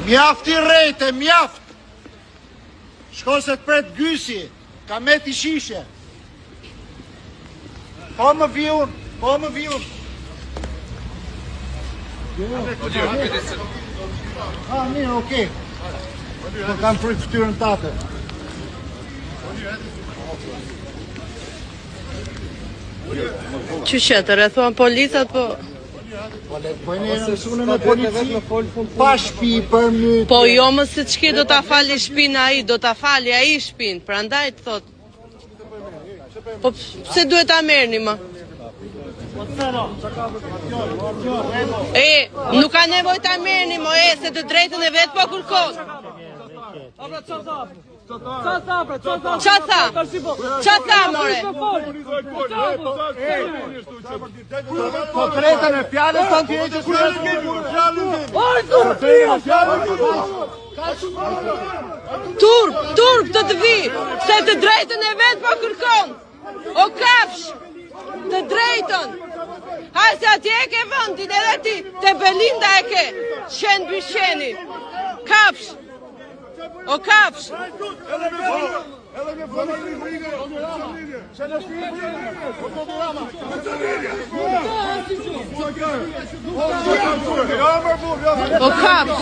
Mjaft I rejte, mjaft! Shko se të pret gysi, ka me t'i shishe. Po më viun, po më viun. Mirë, okej. Po kam frikë ftyrën tate. Qyshe, të rrethuan policat, po... Po ne mësune me polici, pa shpi për mytje. Po jo më se qki do t'a fali shpin a I, do t'a fali a I shpin, prandaj të thot. Po pse duhet ta merrni më? Nuk ka nevojë ta merrni më, se të drejtën e vet po kërkon. Qa tha, more? Po tretën e fjallës të ndjeqës Turp të të vi, se të drejtën e vet po kërkon. O kafsh, të drejtën. Hajse atje e ke vëndin edhe ti, te Belinda e ke, qenë bisheni. Kafsh. O kafsh! O kafsh!